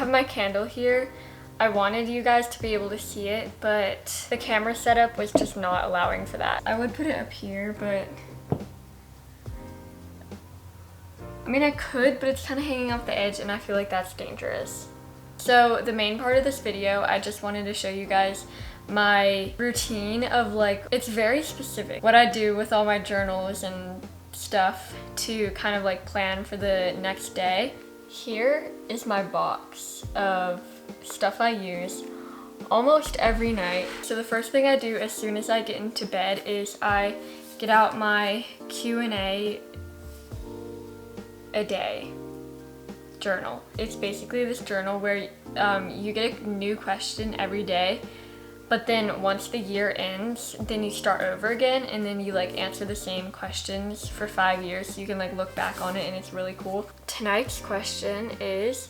have my candle here. I wanted you guys to be able to see it, but the camera setup was just not allowing for that. I would put it up here, but I mean I could, but it's kind of hanging off the edge and I feel like that's dangerous. So the main part of this video, I just wanted to show you guys my routine of like, it's very specific what I do with all my journals and stuff to kind of like plan for the next day. Here is my box of stuff I use almost every night. So the first thing I do as soon as I get into bed is I get out my Q&A a day journal. It's basically this journal where you get a new question every day, but then once the year ends, then you start over again and then you like answer the same questions for 5 years, so you can like look back on it and it's really cool. Tonight's question is,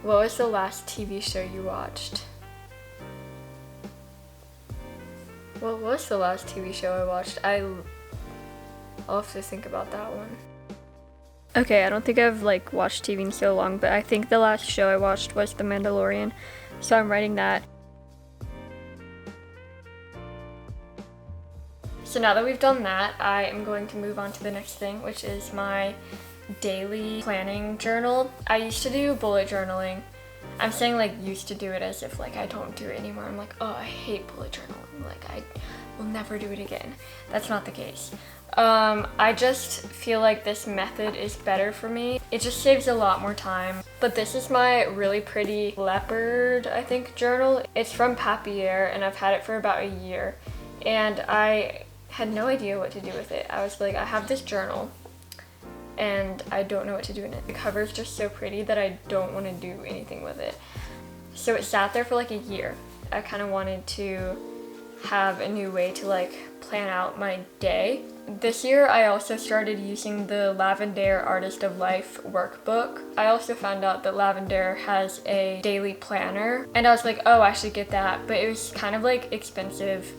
what was the last TV show you watched? What was the last TV show I watched? I'll have to think about that one. Okay, I don't think I've like watched TV in so long, but I think the last show I watched was The Mandalorian, so I'm writing that. So now that we've done that, I am going to move on to the next thing, which is my daily planning journal. I used to do bullet journaling. I'm saying like used to do it as if like I don't do it anymore. I'm like, oh, I hate bullet journaling. Like I will never do it again. That's not the case. I just feel like this method is better for me. It just saves a lot more time. But this is my really pretty leopard, I think, journal. It's from Papier and I've had it for about a year. And I had no idea what to do with it. I was like, I have this journal and I don't know what to do in it. The cover is just so pretty that I don't want to do anything with it. So it sat there for like a year. I kind of wanted to have a new way to like plan out my day. This year I also started using the Lavendaire Artist of Life workbook. I also found out that Lavendaire has a daily planner and I was like, oh, I should get that, but it was kind of like expensive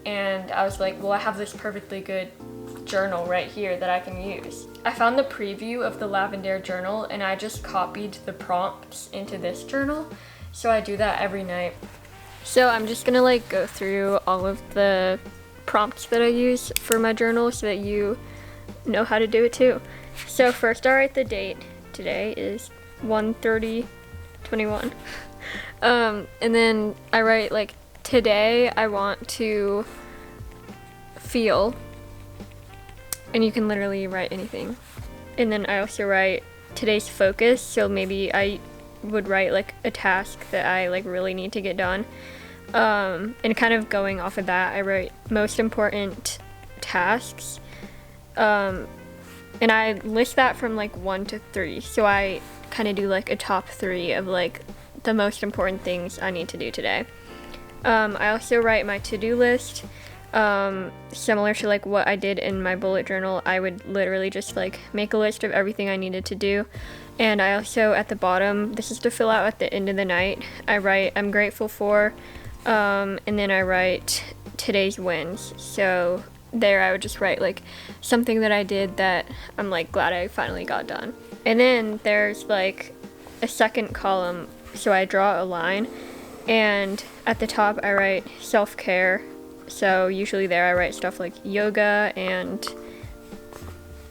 and I was like, well, I have this perfectly good journal right here that I can use. I found the preview of the Lavendaire journal and I just copied the prompts into this journal, so I do that every night. So I'm just gonna like go through all of the prompts that I use for my journal so that you know how to do it too. So first I write the date. Today is 1/30/21. And then I write like, today I want to feel, and you can literally write anything. And then I also write today's focus, so maybe I would write like a task that I like really need to get done. And kind of going off of that, I write most important tasks. And I list that from like 1 to 3. So I kind of do like a top 3 of like the most important things I need to do today. I also write my to-do list. Similar to like what I did in my bullet journal, I would literally just like make a list of everything I needed to do. And I also, at the bottom, this is to fill out at the end of the night, I write I'm grateful for, and then I write today's wins. So there I would just write like something that I did that I'm like glad I finally got done. And then there's like a second column, so I draw a line and at the top I write self-care. So usually there I write stuff like yoga and,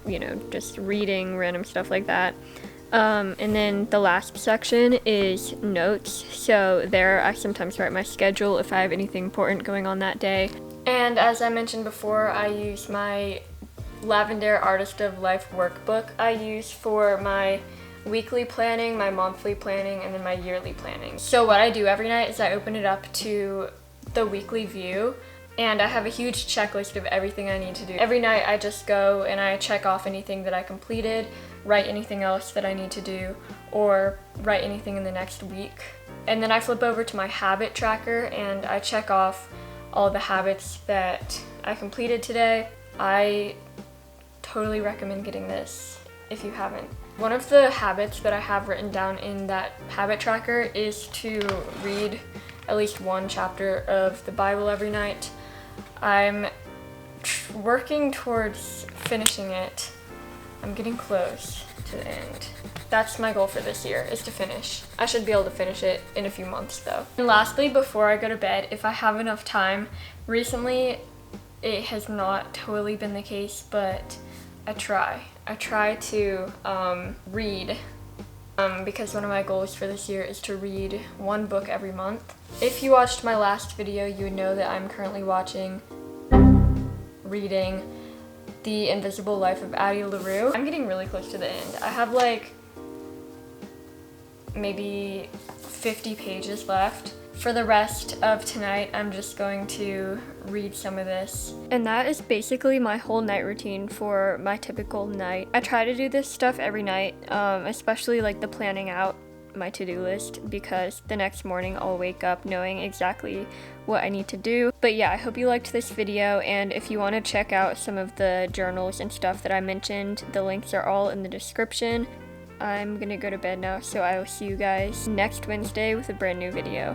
you know, just reading, random stuff like that. And then the last section is notes. So there I sometimes write my schedule if I have anything important going on that day. And as I mentioned before, I use my Lavendaire Artist of Life workbook I use for my weekly planning, my monthly planning, and then my yearly planning. So what I do every night is I open it up to the weekly view and I have a huge checklist of everything I need to do. Every night I just go and I check off anything that I completed, write anything else that I need to do, or write anything in the next week. And then I flip over to my habit tracker and I check off all the habits that I completed today. I totally recommend getting this if you haven't. One of the habits that I have written down in that habit tracker is to read at least one chapter of the Bible every night. I'm working towards finishing it. I'm getting close to the end. that's my goal for this year, is to finish. I should be able to finish it in a few months though. And lastly, before I go to bed, if I have enough time, recently it has not totally been the case, but I try to read, because one of my goals for this year is to read one book every month. If you watched my last video, you would know that I'm currently reading The Invisible Life of Addie LaRue. I'm getting really close to the end. I have like maybe 50 pages left. For the rest of tonight, I'm just going to read some of this. And that is basically my whole night routine for my typical night. I try to do this stuff every night, especially like the planning out my to-do list, because the next morning I'll wake up knowing exactly what I need to do. But yeah, I hope you liked this video, and if you want to check out some of the journals and stuff that I mentioned, the links are all in the description. I'm gonna go to bed now, so I will see you guys next Wednesday with a brand new video.